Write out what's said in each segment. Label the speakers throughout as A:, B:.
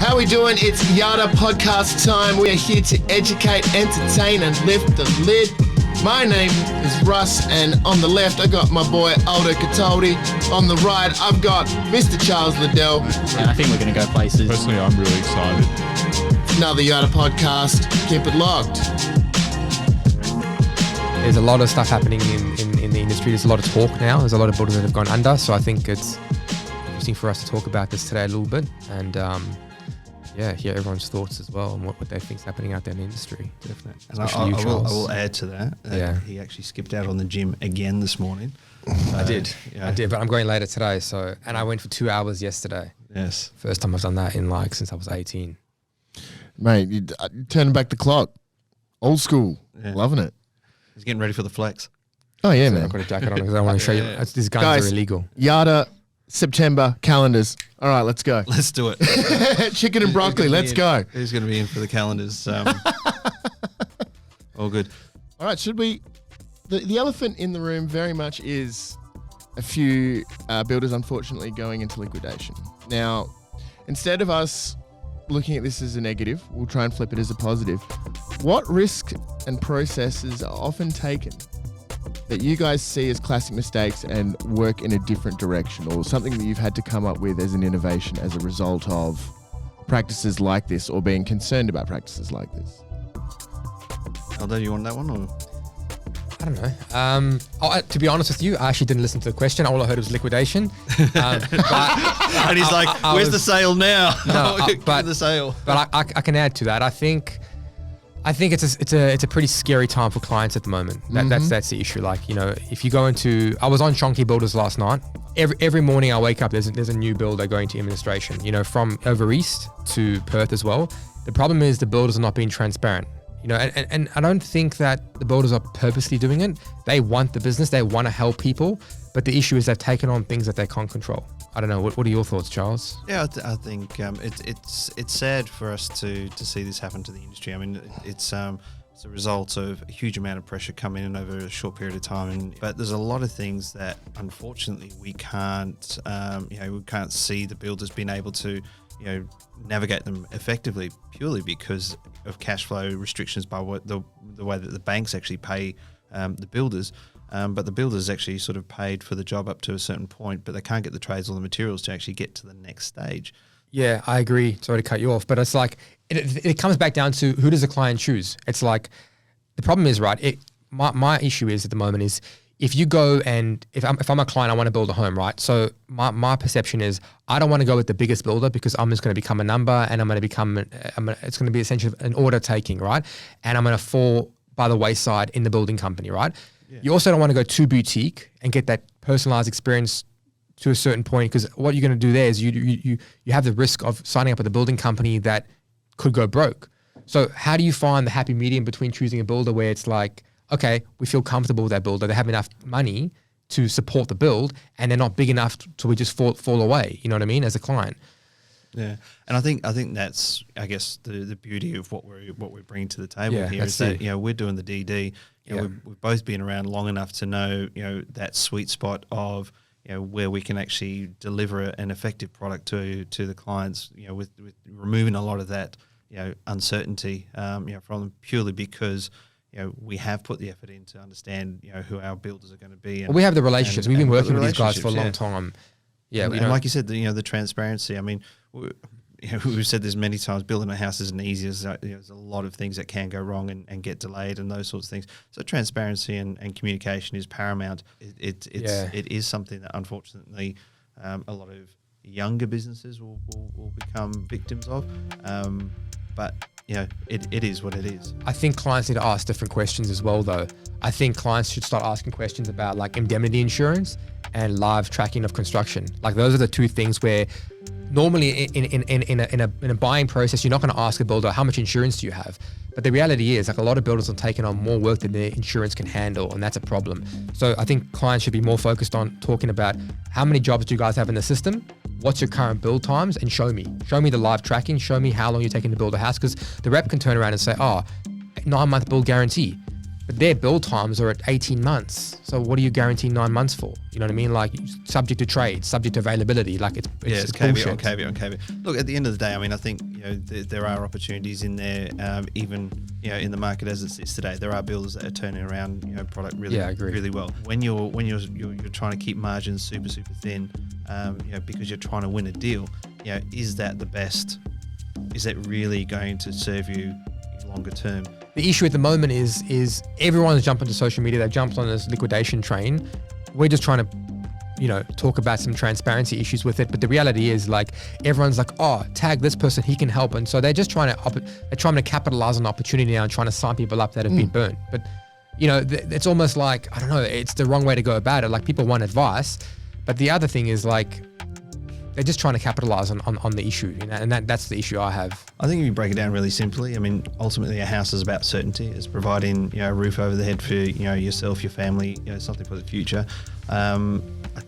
A: How we doing? It's Yatta podcast time. We are here to educate, entertain, and lift the lid. My name is Russ, and on the left, I got my boy Aldo. On the right, I've got Mr. Charles Liddell.
B: Yeah, I think we're going to go places.
C: Personally, I'm really excited.
A: Another Yatta podcast. Keep it locked.
D: There's a lot of stuff happening in the industry. There's a lot of talk now. There's a lot of builders that have gone under. So I think it's interesting for us to talk about this today a little bit and hear everyone's thoughts as well on what they think is happening out there in the industry.
E: Definitely. And I will add to that. He actually skipped out on the gym again this morning.
D: I did, but I'm going later today. And I went for 2 hours yesterday.
E: Yes. First
D: time I've done that in since I was 18.
A: Mate, you turning back the clock. Old school. Yeah. Loving it.
E: He's getting ready for the flex.
A: Oh, yeah, man.
D: I've got a jacket on because I want to show you. These guns
A: Guys,
D: are illegal.
A: Yatta, September, calendars. All right, let's go.
E: Let's do it.
A: Chicken and broccoli, let's go.
E: Who's going to be in for the calendars? All good.
A: All right, should we... The elephant in the room very much is a few builders, unfortunately, going into liquidation. Now, instead of us looking at this as a negative, we'll try and flip it as a positive. What risks and processes are often taken that you guys see as classic mistakes and work in a different direction, or something that you've had to come up with as an innovation as a result of practices like this, or being concerned about practices like this?
E: Aldo, you want that one? Or?
D: I don't know. To be honest with you, I actually didn't listen to the question. All I heard was liquidation.
E: And he's like, "Where's the sale now?"
D: But
E: the sale.
D: But I can add to that. I think it's a pretty scary time for clients at the moment. That's the issue. If you go into, I was on Chonky Builders last night. Every morning I wake up, there's a new builder going to administration. From over east to Perth as well. The problem is the builders are not being transparent. And I don't think that the builders are purposely doing it. They want the business, they want to help people, but the issue is they've taken on things that they can't control. I don't know. What are your thoughts, Charles?
E: Yeah, I think it's sad for us to see this happen to the industry. I mean, it's a result of a huge amount of pressure coming in over a short period of time, but there's a lot of things that unfortunately we can't see the builders being able to navigate them effectively, purely because of cash flow restrictions by the way that the banks actually pay the builders. But the builders actually sort of paid for the job up to a certain point, but they can't get the trades or the materials to actually get to the next stage.
D: Yeah, I agree. Sorry to cut you off, but it's like it comes back down to who does the client choose? It's like the problem is, right? My issue is at the moment is if you go and if I'm a client, I want to build a home, right? So my perception is I don't want to go with the biggest builder because I'm just going to become a number and it's going to be essentially an order taking, right? And I'm going to fall by the wayside in the building company, right? Yeah. You also don't want to go too boutique and get that personalized experience to a certain point, because what you're going to do there is you have the risk of signing up with a building company that could go broke. So how do you find the happy medium between choosing a builder where it's like, okay, we feel comfortable with that builder, they have enough money to support the build, and they're not big enough to we just fall away, you know what I mean, as a client.
E: Yeah, and I think that's, I guess, the beauty of what we're bringing to the table here is that we're doing the DD. We've both been around long enough to know that sweet spot of where we can actually deliver an effective product to the clients. With removing a lot of that uncertainty from them, purely because we have put the effort in to understand who our builders are going to be. And,
D: we have the relationships. We've been working with these guys for a long time. Yeah,
E: and like you said, the transparency. I mean, we've said this many times. Building a house isn't easy. There's a lot of things that can go wrong and get delayed and those sorts of things. So transparency and communication is paramount. It is something that unfortunately a lot of younger businesses will become victims of. But it is what it is.
D: I think clients need to ask different questions as well, though. I think clients should start asking questions about like indemnity insurance and live tracking of construction. Like those are the two things where normally in a buying process, you're not going to ask a builder, how much insurance do you have? But the reality is, like, a lot of builders are taking on more work than their insurance can handle, and that's a problem. So I think clients should be more focused on talking about how many jobs do you guys have in the system? What's your current build times? And show me the live tracking, show me how long you're taking to build a house. Because the rep can turn around and say, 9-month build guarantee. but their build times are at 18 months. So what are you guaranteeing 9 months for? You know what I mean? Like subject to trade, subject to availability. Like it's
E: caveat on
D: bullshit.
E: caveat on caveat. Look, at the end of the day, I mean, I think there are opportunities in there, even in the market as it sits today. There are builders that are turning around product really well. When you're trying to keep margins super thin, because you're trying to win a deal, is that the best? Is that really going to serve you longer term?
D: The issue at the moment is everyone's jumping to social media. They've jumped on this liquidation train. We're just trying to, talk about some transparency issues with it. But the reality is, like, everyone's like, oh, tag this person, he can help. And so they're just trying to capitalize on opportunity now and trying to sign people up that have been burnt. But, it's almost like, I don't know, it's the wrong way to go about it. Like, people want advice. But the other thing is, like, they're just trying to capitalize on the issue, and that's the issue I have.
E: I think if you break it down really simply, I mean, ultimately a house is about certainty. It's providing a roof over the head for yourself, your family, something for the future. I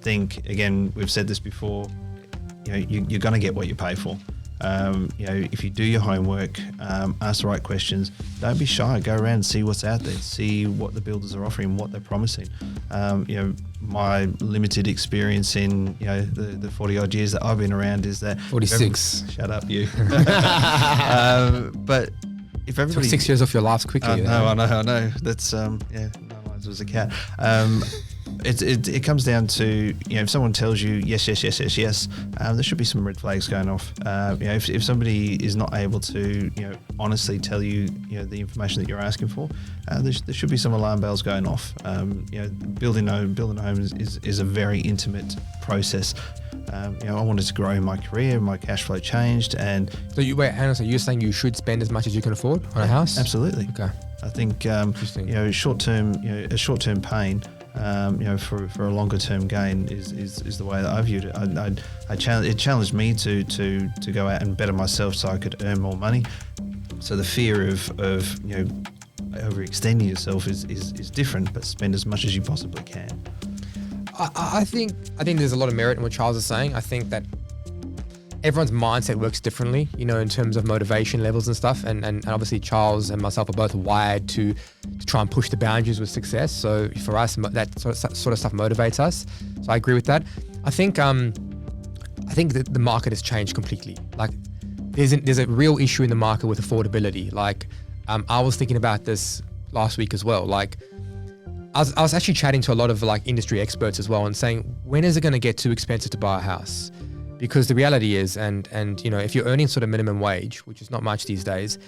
E: think, again, we've said this before, you're going to get what you pay for. If you do your homework, ask the right questions, don't be shy, go around and see what's out there, see what the builders are offering, what they're promising. My limited experience in the 40 odd years that I've been around is that
D: 46.
E: Shut up, you. But if everybody
D: took 6 years off your life quickly.
E: I know. That's no lives was a cat. It comes down to if someone tells you yes, there should be some red flags going off. If somebody is not able to honestly tell you the information that you're asking for, there should be some alarm bells going off. Building a home is a very intimate process. I wanted to grow in my career, my cash flow changed, and
D: so you're saying you should spend as much as you can afford on a house?
E: Absolutely.
D: Okay.
E: I think a short-term pain. For a longer term gain is the way that I viewed it. It challenged me to go out and better myself so I could earn more money. So the fear of overextending yourself is different, but spend as much as you possibly can.
D: I think there's a lot of merit in what Charles is saying. I think that everyone's mindset works differently, in terms of motivation levels and stuff. And obviously Charles and myself are both wired to try and push the boundaries with success. So for us, that sort of stuff motivates us. So I agree with that. I think that the market has changed completely. Like there's a real issue in the market with affordability. Like I was thinking about this last week as well. Like I was actually chatting to a lot of like industry experts as well and saying, when is it going to get too expensive to buy a house? Because the reality is, and if you're earning sort of minimum wage, which is not much these days,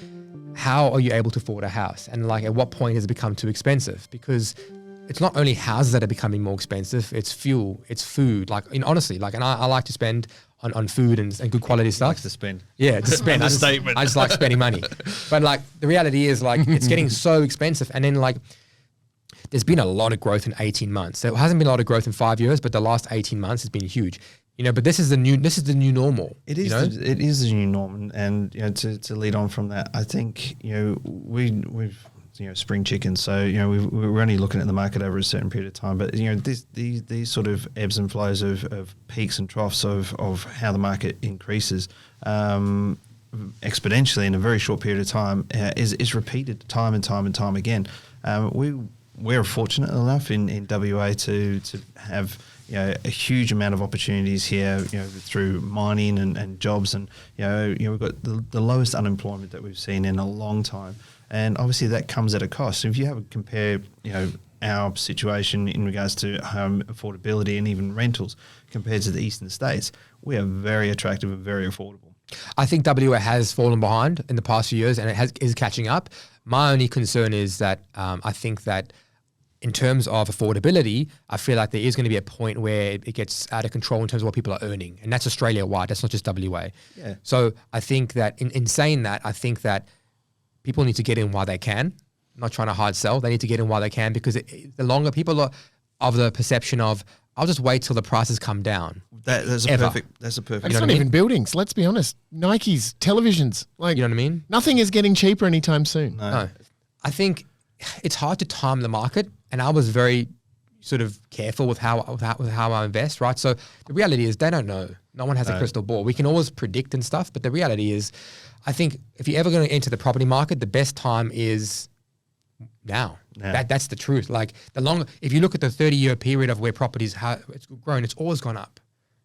D: how are you able to afford a house? And like, at what point has it become too expensive? Because it's not only houses that are becoming more expensive, it's fuel, it's food. Like, honestly, like, and I like to spend on food and good quality stuff.
E: Likes to spend.
D: Yeah, to spend. I just like spending money. But like, the reality is, like, it's getting so expensive. And then like, there's been a lot of growth in 18 months. There hasn't been a lot of growth in 5 years, but the last 18 months has been huge. But this is the new normal.
E: It is. It is the new norm, and to lead on from that, I think we've spring chickens, so we're only looking at the market over a certain period of time. But these sort of ebbs and flows of peaks and troughs of how the market increases exponentially in a very short period of time is repeated time and time again. We're fortunate enough in WA to have a huge amount of opportunities here, through mining and jobs, and we've got the lowest unemployment that we've seen in a long time, and obviously that comes at a cost. So if you have a compare, our situation in regards to home affordability and even rentals compared to the eastern states, we are very attractive and very affordable.
D: I think WA has fallen behind in the past few years, and it is catching up. My only concern is that I think that in terms of affordability, I feel like there is going to be a point where it gets out of control in terms of what people are earning. And that's Australia-wide. That's not just WA.
E: Yeah.
D: So I think that in saying that, I think that people need to get in while they can. I'm not trying to hard sell. They need to get in while they can, because the longer people are of the perception of, I'll just wait till the prices come down.
E: That's a perfect. It's
A: not even buildings. Let's be honest. Nikes, televisions, like,
D: you know what I mean?
A: Nothing is getting cheaper anytime soon.
D: No. I think it's hard to time the market, and I was very sort of careful with how I invest, right? So the reality is they don't know. No one has a crystal ball. We can always predict and stuff, but the reality is, I think if you're ever going to enter the property market, the best time is now.
E: Yeah.
D: That's the truth. Like if you look at the 30-year period of where properties how it's grown, it's always gone up.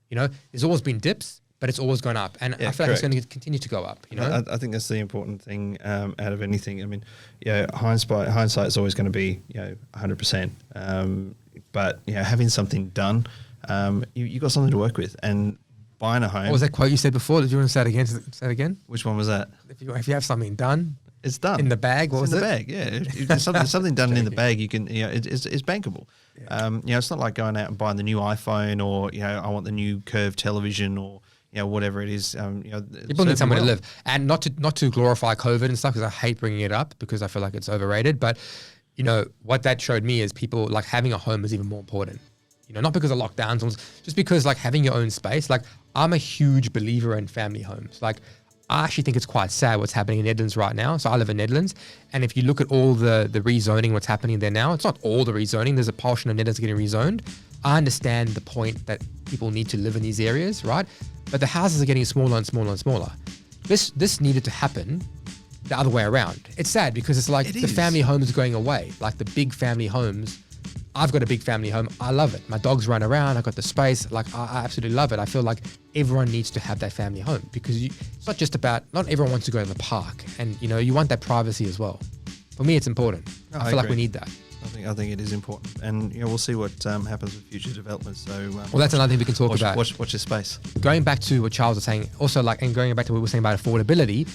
D: You know, there's always been dips, but it's always gone up, and I feel like it's going to continue to go up. You know,
E: I think that's the important thing out of anything. I mean, hindsight is always going to be 100%. But having something done, you got something to work with, and buying a home.
D: What was that quote you said before? Did you want to say it again? Say it again.
E: Which one was that?
D: If you have something done,
E: it's done
D: in the bag. What was
E: in the
D: it?
E: bag? Yeah, something done in the bag. You can, it's bankable. Yeah. It's not like going out and buying the new iPhone or I want the new curved television or whatever it is.
D: People need somewhere to live, and not to glorify COVID and stuff, because I hate bringing it up because I feel like it's overrated. But what that showed me is people like having a home is even more important. Not because of lockdowns, just because like having your own space. Like I'm a huge believer in family homes. Like I actually think it's quite sad what's happening in Netherlands right now. So I live in Netherlands, and if you look at all the rezoning, what's happening there now, it's not all the rezoning. There's a portion of Netherlands getting rezoned. I understand the point that people need to live in these areas, right? But the houses are getting smaller and smaller and smaller. This needed to happen the other way around. It's sad because it's like the family homes are going away, like the big family homes. I've got a big family home. I love it. My dogs run around. I've got the space. Like I absolutely love it. I feel like everyone needs to have that family home because it's not just about, not everyone wants to go to the park, and you want that privacy as well. For me, it's important. I feel like we need that.
E: I think it is important, and we'll see what happens with future developments. So,
D: that's another thing we can talk about.
E: Watch your space.
D: Going back to what Charles was saying, also and going back to what we were saying about affordability,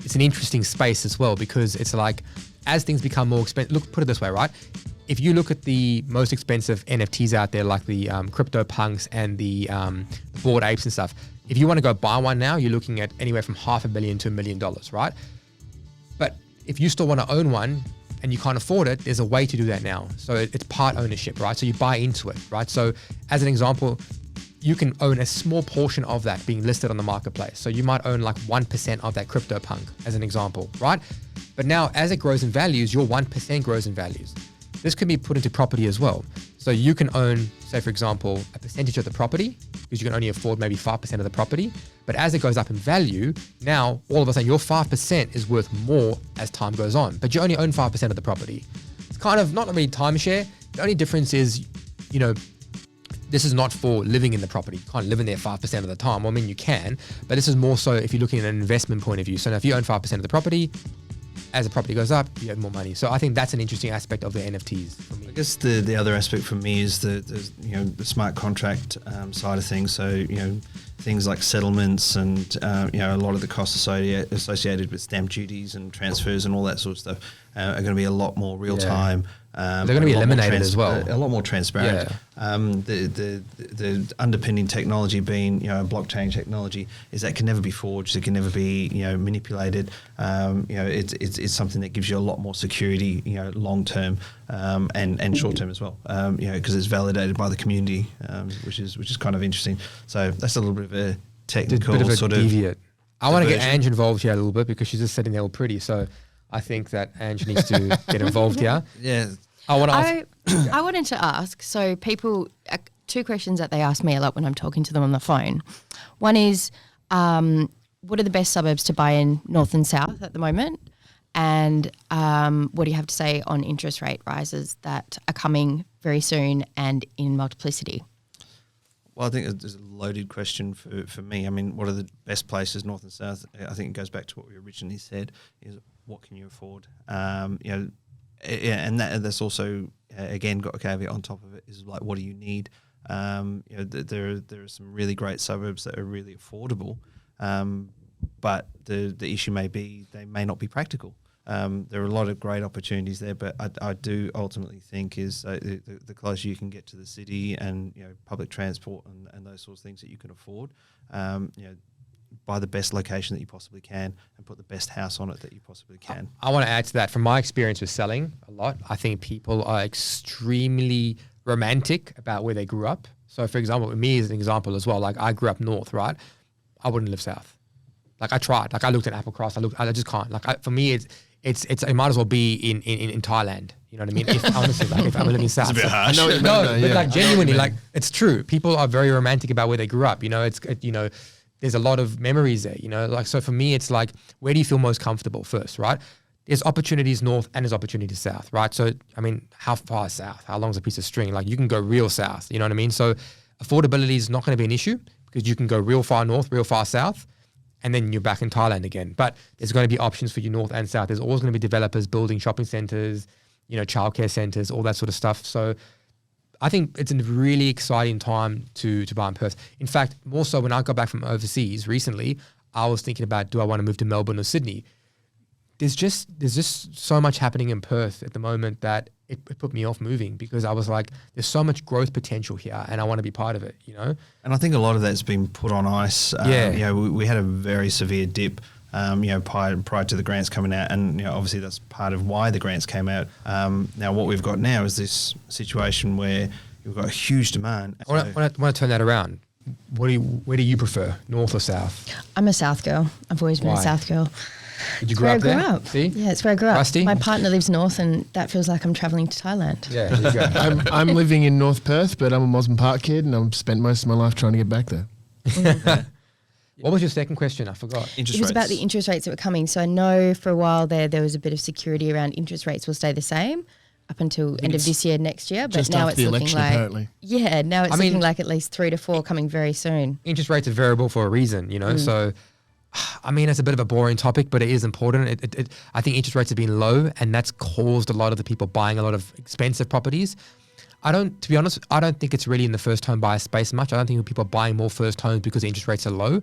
D: it's an interesting space as well because it's like as things become more expensive. Put it this way, right? If you look at the most expensive NFTs out there, like the crypto punks and the Bored Apes and stuff, if you want to go buy one now, you're looking at anywhere from $500,000 to $1 million, right? But if you still want to own one and you can't afford it, there's a way to do that now. So it's part ownership, right? So you buy into it, right? So as an example, you can own a small portion of that being listed on the marketplace. So you might own like 1% of that crypto punk as an example, right? But now as it grows in values, your 1% grows in values. This can be put into property as well. So you can own, say for example, a percentage of the property because you can only afford maybe 5% of the property. But as it goes up in value, now all of a sudden your 5% is worth more as time goes on, but you only own 5% of the property. It's kind of not really timeshare. The only difference is, this is not for living in the property. You can't live in there 5% of the time. Well, I mean, you can, but this is more so if you're looking at an investment point of view. So now if you own 5% of the property, as the property goes up, you have more money. So I think that's an interesting aspect of the NFTs for me.
E: I guess the other aspect for me is the smart contract side of things. So things like settlements and a lot of the costs associated with stamp duties and transfers and all that sort of stuff are going to be a lot more real time.
D: They're going to be eliminated as well.
E: A lot more transparent.
D: Yeah.
E: The underpinning technology being blockchain technology is that can never be forged. It can never be manipulated. It's something that gives you a lot more security long term and short term as well. Because it's validated by the community, which is kind of interesting. So that's a little bit of a technical sort of
D: deviate. I want to get Ange involved here a little bit because she's just sitting there all pretty. So I think that Ange needs to get involved here.
E: Yeah.
D: I
C: wanted to ask, so people, two questions that they ask me a lot when I'm talking to them on the phone. One is, what are the best suburbs to buy in north and south at the moment? And what do you have to say on interest rate rises that are coming very soon and in multiplicity?
E: Well, I think it's a loaded question for me. I mean, what are the best places, north and south? I think it goes back to what we originally said, is what can you afford? And that's also, again, got a caveat on top of it, is like, what do you need? There are some really great suburbs that are really affordable, but the issue may be they may not be practical. There are a lot of great opportunities there, but I do ultimately think is the closer you can get to the city and public transport and those sorts of things that you can afford, buy the best location that you possibly can and put the best house on it that you possibly can.
D: I want to add to that. From my experience with selling a lot, I think people are extremely romantic about where they grew up. So for example, with me as an example as well, like I grew up north, right? I wouldn't live south. Like I tried. Like I looked at Applecross. I just can't. Like for me, it might as well be in Thailand. You know what I mean? If honestly, like if I'm living south,
E: it's a bit harsh.
D: But like genuinely, like it's true. People are very romantic about where they grew up. There's a lot of memories there. Like so for me, it's like, where do you feel most comfortable first, right? there's opportunities north and there's opportunities south, right? So, I mean, how far south? How long's a piece of string? Like, you can go real south, you know what I mean? So affordability is not going to be an issue because you can go real far north, real far south, and then you're back in Thailand again. But there's going to be options for you north and south. There's always going to be developers building shopping centers, you know, childcare centers, all that sort of stuff. So I think it's a really exciting time to buy in Perth. In fact, more so when I got back from overseas recently, I was thinking about, do I want to move to Melbourne or Sydney? There's just so much happening in Perth at the moment that it put me off moving because I was like, there's so much growth potential here and I want to be part of it, you know?
E: And I think a lot of that's been put on ice.
D: Yeah.
E: You know, we had a very severe dip, you know, prior to the grants coming out. And, you know, obviously that's part of why the grants came out. Now, what we've got now is this situation where we've got a huge demand.
D: I want to turn that around. Where do you prefer, north or south?
C: I'm a South girl. I've always been
D: Why?
C: a South girl.
D: Did you
C: It's
D: grow
C: where
D: up
C: I
D: there?
C: grew up.
D: See?
C: Yeah, it's where I grew up.
D: Rusty?
C: My partner lives north, and that feels like I'm travelling to Thailand.
D: Yeah, there you go.
A: I'm living in North Perth, but I'm a Mosman Park kid, and I've spent most of my life trying to get back there.
D: What was your second question? I forgot.
E: Interest
C: It was
E: rates.
C: about the interest rates that were coming. So I know for a while there was a bit of security around interest rates will stay the same up until end of
A: it's
C: this year, next year. But
A: just
C: now
A: after
C: it's
A: the
C: looking
A: election,
C: like
A: apparently.
C: yeah, now it's
D: I mean-
C: looking like at least 3 to 4 coming very soon.
D: Interest rates are variable for a reason, you know. So, I mean, it's a bit of a boring topic, but it is important. I think interest rates have been low, and that's caused a lot of the people buying a lot of expensive properties. To be honest, I don't think it's really in the first home buyer space much. I don't think people are buying more first homes because interest rates are low.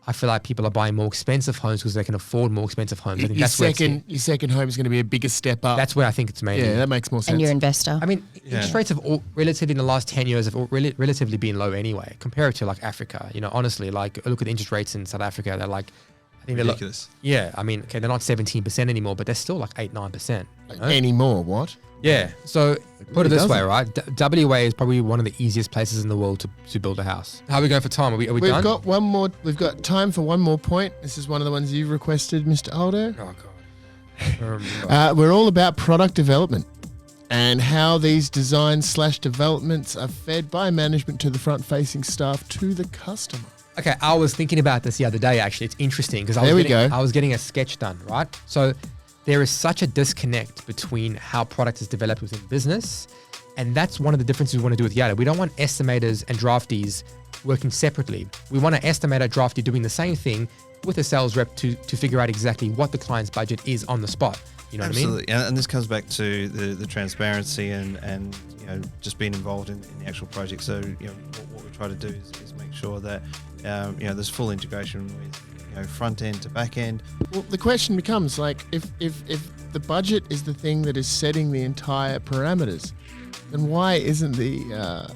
D: I feel like people are buying more expensive homes because they can afford more expensive homes. I think
A: Your
D: that's where
A: your second home is going to be a bigger step up.
D: that's where I think it's mainly.
A: yeah, that makes more sense.
C: And you're an investor.
D: I mean, interest rates have all relatively in the last 10 years have all relatively been low anyway, compared to like Africa. You know, honestly, like look at the interest rates in South Africa. They're like, I think
E: ridiculous.
D: yeah, I mean, okay, they're not 17% anymore, but they're still like 8-9%. You know?
A: Anymore, what?
D: Yeah. So put it
A: really
D: this way,
A: doesn't.
D: right? WA is probably one of the easiest places in the world to build a house. How are we going for time? Are we
A: We've
D: done?
A: got one more. We've got time for one more point. This is one of the ones you've requested, Mr. Aldo.
D: Oh god.
A: We're all about product development and how these designs/developments are fed by management to the front-facing staff to the customer.
D: Okay, I was thinking about this the other day. Actually, it's interesting because
A: There we go.
D: I was getting a sketch done, right? So there is such a disconnect between how product is developed within business, and that's one of the differences we want to do with Yatta. We don't want estimators and draftees working separately. We want an estimator, drafty doing the same thing with a sales rep to figure out exactly what the client's budget is on the spot. You know
E: Absolutely.
D: what I mean?
E: And this comes back to the transparency and you know, just being involved in the actual project. So, you know, what we try to do is make sure that, you know, there's full integration with, you know, front end to back end.
A: Well, the question becomes like, if the budget is the thing that is setting the entire parameters, then why isn't the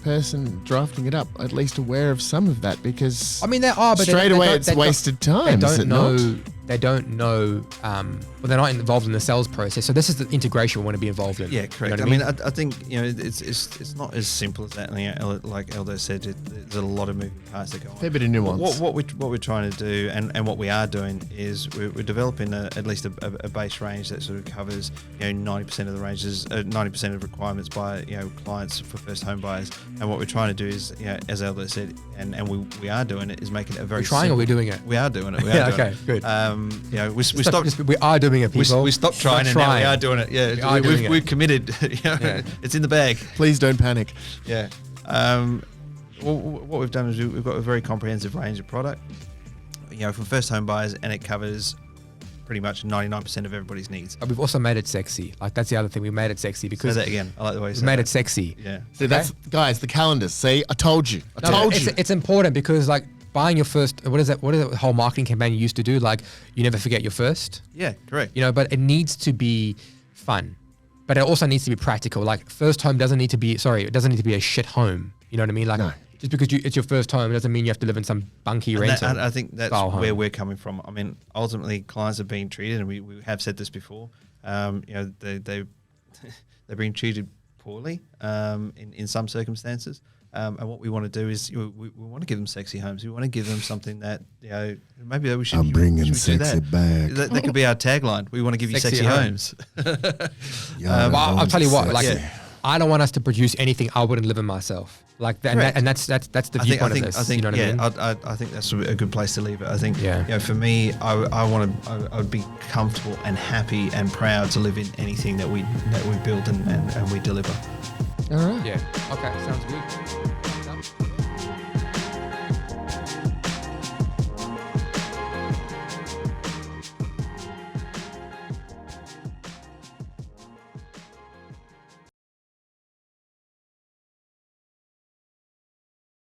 A: person drafting it up at least aware of some of that? Because
D: I mean, they are, but
A: straight away it's wasted time.
D: They
A: is
D: don't
A: it
D: know.
A: not?
D: They don't know. Well, they're not involved in the sales process. So this is the integration we want to be involved in.
E: Yeah,
D: You
E: correct.
D: know
E: I
D: what
E: mean, I think, you know, it's not as simple as that. You know, like Aldo said, there's a lot of moving parts that go on.
A: Fair bit of nuance.
E: What we're trying to do, and what we are doing, is we're developing at least a base range that sort of covers, you know, 90% of the ranges, 90% of requirements by, you know, clients for first home buyers. And what we're trying to do is, you know, as Aldo said, and we are doing it, is making it a very
D: We're trying or we're doing it?
E: We are doing it. We are
D: Yeah,
E: doing
D: okay,
E: it.
D: good.
E: You know, we
D: Stop-
E: stopped.
D: we are doing it, people.
E: We stopped trying, and now we are doing it. Yeah,
D: We are doing it.
E: we've committed. You know,
D: Yeah.
E: It's in the bag.
A: Please don't panic.
E: Yeah. What we've done is we've got a very comprehensive range of product, you know, from first home buyers, and it covers pretty much 99% of everybody's needs.
D: But we've also made it sexy. Like that's the other thing. We made it sexy
E: Say
D: because
E: that again. I like the way you
D: we
E: say
D: made
E: that.
D: it sexy.
E: Yeah.
A: See, that's guys, the calendars. See, I told you. I
D: No,
A: told
D: but
A: you.
D: it's important because like buying your first. What is that? What is the whole marketing campaign you used to do? Like you never forget your first.
E: Yeah, correct.
D: You know, but it needs to be fun, but it also needs to be practical. Like first home doesn't need to be. Sorry, it doesn't need to be a shit home. You know what I mean? Like
A: No.
D: just because it's your first home doesn't mean you have to live in some bunky
E: And
D: rental.
E: I think that's
D: style home.
E: where we're coming from. I mean, ultimately, clients are being treated, and we have said this before. You know, they're being treated poorly in some circumstances. And what we want to do is we want to give them sexy homes. We want to give them something that, you know, maybe we should.
F: I'm bringing
E: should we do
F: sexy
E: that?
F: back.
E: That could be our tagline. We want to give you
D: Sexy
E: sexy homes.
F: Yatta
D: Well, I'll
F: Homes
D: tell you
F: is
D: what. Like
F: sexy.
D: I don't want us to produce anything I wouldn't live in myself. Like that,
E: Correct.
D: and that's the viewpoint of this. You know what I mean?
E: I think that's a good place to leave it. I think,
D: Yeah.
E: for me, I would be comfortable and happy and proud to live in anything that we build and we deliver.
A: All right.
D: Yeah. Okay. Sounds good.